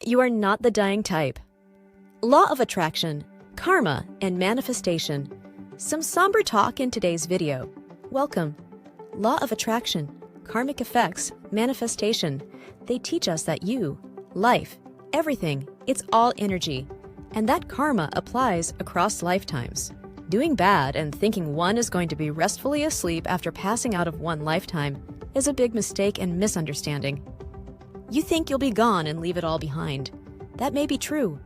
You are not the dying type. Law of attraction, karma, and manifestation. Some somber talk in today's video. Welcome. Law of attraction, karmic effects, manifestation. They teach us that you, life, everything, it's all energy. And that karma applies across lifetimes. Doing bad and thinking one is going to be restfully asleep after passing out of one lifetime is a big mistake and misunderstanding. You think you'll be gone and leave it all behind. That may be true.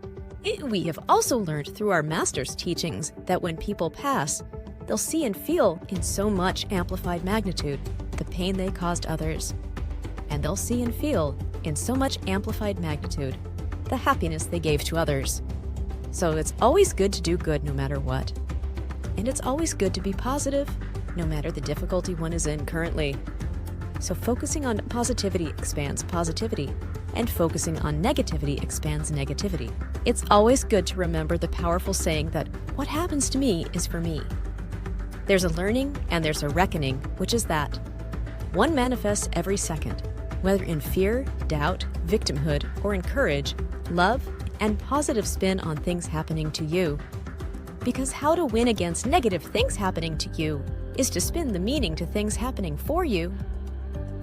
We have also learned through our master's teachings that when people pass, they'll see and feel in so much amplified magnitude the pain they caused others. And they'll see and feel in so much amplified magnitude the happiness they gave to others. So it's always good to do good no matter what. And it's always good to be positive no matter the difficulty one is in currently. So focusing on positivity expands positivity, and focusing on negativity expands negativity. It's always good to remember the powerful saying that what happens to me is for me. There's a learning and there's a reckoning, which is that one manifests every second, whether in fear, doubt, victimhood, or in courage, love, and positive spin on things happening to you. Because how to win against negative things happening to you is to spin the meaning to things happening for you.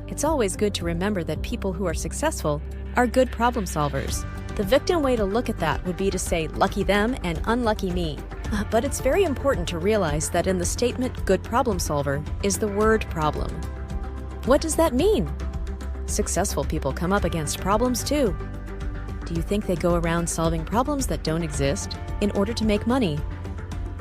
It's always good to remember that people who are successful are good problem solvers. The victim way to look at that would be to say lucky them and unlucky me. But it's very important to realize that in the statement good problem solver is the word problem. What does that mean? Successful people come up against problems too. Do you think they go around solving problems that don't exist in order to make money?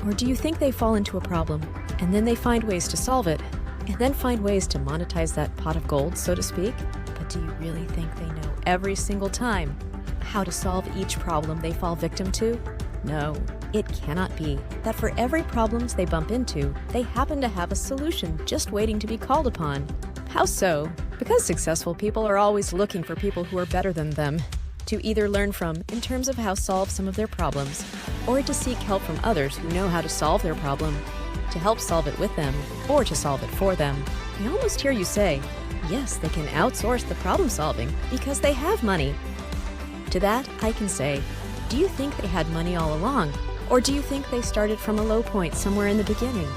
Or do you think they fall into a problem and then they find ways to solve it and then find ways to monetize that pot of gold, so to speak? But do you really think they know every single time how to solve each problem they fall victim to? No, it cannot be that for every problems they bump into, they happen to have a solution just waiting to be called upon. How so? Because successful people are always looking for people who are better than them to either learn from in terms of how to solve some of their problems, or to seek help from others who know how to solve their problem, to help solve it with them, or to solve it for them. I almost hear you say, yes, they can outsource the problem solving because they have money. To that, I can say, do you think they had money all along? Or do you think they started from a low point somewhere in the beginning?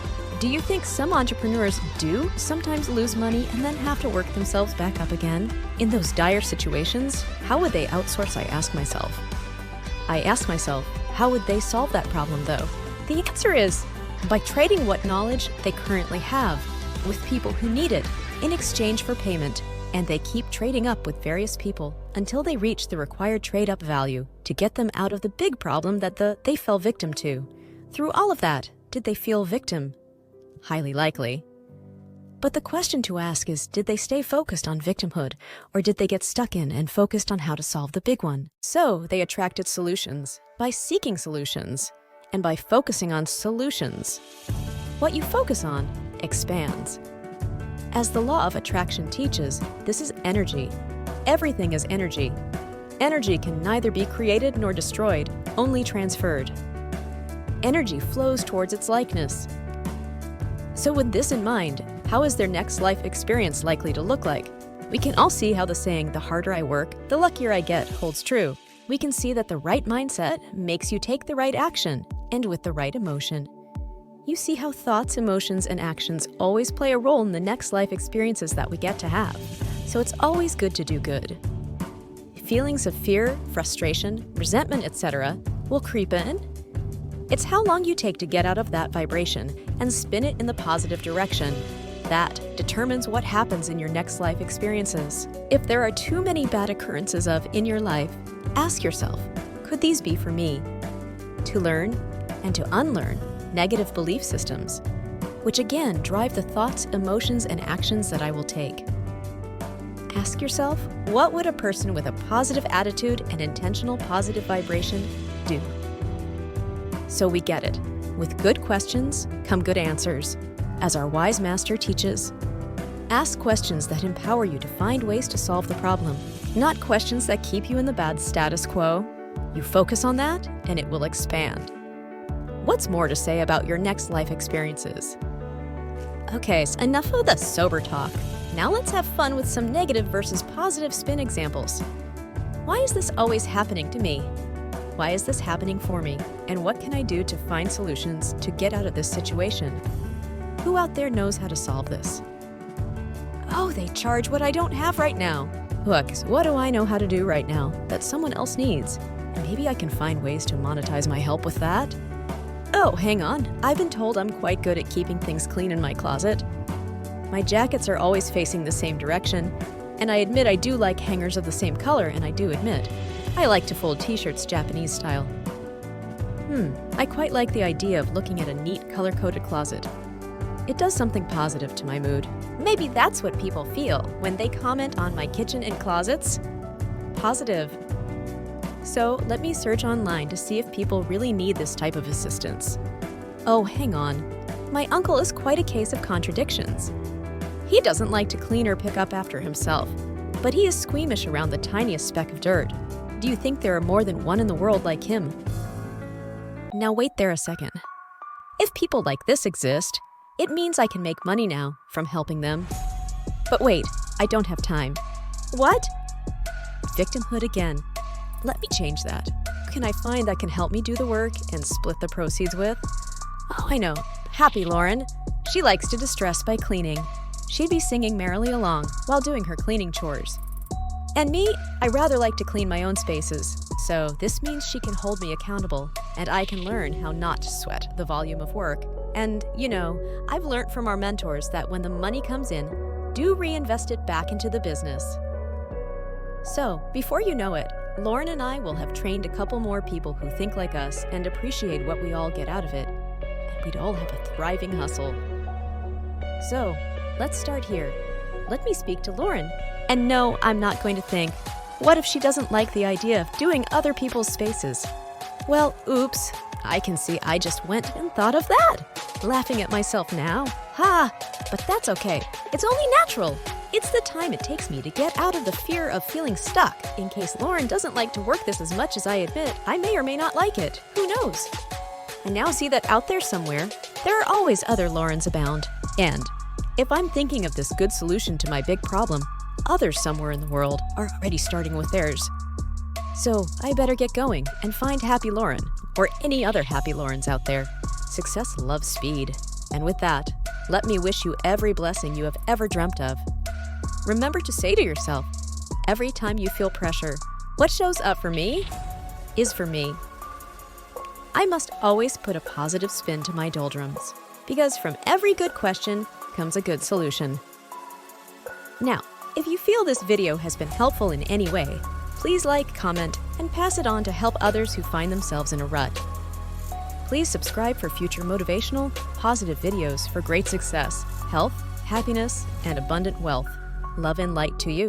Do you think some entrepreneurs do sometimes lose money and then have to work themselves back up again? In those dire situations, how would they outsource, I ask myself. I ask myself, how would they solve that problem though? The answer is, by trading what knowledge they currently have with people who need it in exchange for payment, and they keep trading up with various people until they reach the required trade-up value to get them out of the big problem that they fell victim to. Through all of that, did they feel victim? Highly likely. But the question to ask is, did they stay focused on victimhood, or did they get stuck in and focused on how to solve the big one? So they attracted solutions by seeking solutions and by focusing on solutions. What you focus on expands. As the law of attraction teaches, this is energy. Everything is energy. Energy can neither be created nor destroyed, only transferred. Energy flows towards its likeness. So with this in mind, how is their next life experience likely to look like? We can all see how the saying, the harder I work, the luckier I get, holds true. We can see that the right mindset makes you take the right action, and with the right emotion. You see how thoughts, emotions, and actions always play a role in the next life experiences that we get to have. So it's always good to do good. Feelings of fear, frustration, resentment, etc. will creep in. It's how long you take to get out of that vibration and spin it in the positive direction. That determines what happens in your next life experiences. If there are too many bad occurrences in your life, ask yourself, could these be for me? To learn and to unlearn negative belief systems, which again drive the thoughts, emotions, and actions that I will take. Ask yourself, what would a person with a positive attitude and intentional positive vibration do? So we get it. With good questions come good answers. As our wise master teaches, ask questions that empower you to find ways to solve the problem, not questions that keep you in the bad status quo. You focus on that and it will expand. What's more to say about your next life experiences? Okay, so enough of the sober talk. Now let's have fun with some negative versus positive spin examples. Why is this always happening to me? Why is this happening for me? And what can I do to find solutions to get out of this situation? Who out there knows how to solve this? Oh, they charge what I don't have right now. Look, what do I know how to do right now that someone else needs? And maybe I can find ways to monetize my help with that? Oh, hang on. I've been told I'm quite good at keeping things clean in my closet. My jackets are always facing the same direction, and I admit I do like hangers of the same color, and I do admit I like to fold t-shirts Japanese style. I quite like the idea of looking at a neat color-coded closet. It does something positive to my mood. Maybe that's what people feel when they comment on my kitchen and closets. Positive. So let me search online to see if people really need this type of assistance. Oh, hang on. My uncle is quite a case of contradictions. He doesn't like to clean or pick up after himself, but he is squeamish around the tiniest speck of dirt. Do you think there are more than one in the world like him? Now wait there a second. If people like this exist, it means I can make money now from helping them. But wait, I don't have time. What? Victimhood again. Let me change that. Who can I find that can help me do the work and split the proceeds with? Oh, I know. Happy Lauren. She likes to distress by cleaning. She'd be singing merrily along while doing her cleaning chores. And me, I rather like to clean my own spaces, so this means she can hold me accountable, and I can learn how not to sweat the volume of work. And, I've learned from our mentors that when the money comes in, do reinvest it back into the business. So, before you know it, Lauren and I will have trained a couple more people who think like us and appreciate what we all get out of it, and we'd all have a thriving hustle. So, let's start here. Let me speak to Lauren. And no, I'm not going to think, what if she doesn't like the idea of doing other people's spaces? Well, oops, I can see I just went and thought of that. Laughing at myself now. Ha! But that's okay. It's only natural. It's the time it takes me to get out of the fear of feeling stuck. In case Lauren doesn't like to work this as much as I admit, I may or may not like it. Who knows? I now see that out there somewhere, there are always other Laurens abound. And if I'm thinking of this good solution to my big problem, others somewhere in the world are already starting with theirs. So I better get going and find Happy Lauren, or any other Happy Laurens out there. Success loves speed. And with that, let me wish you every blessing you have ever dreamt of. Remember to say to yourself, every time you feel pressure, what shows up for me is for me. I must always put a positive spin to my doldrums, because from every good question comes a good solution. Now, if you feel this video has been helpful in any way, please like, comment, and pass it on to help others who find themselves in a rut. Please subscribe for future motivational, positive videos for great success, health, happiness, and abundant wealth. Love and light to you.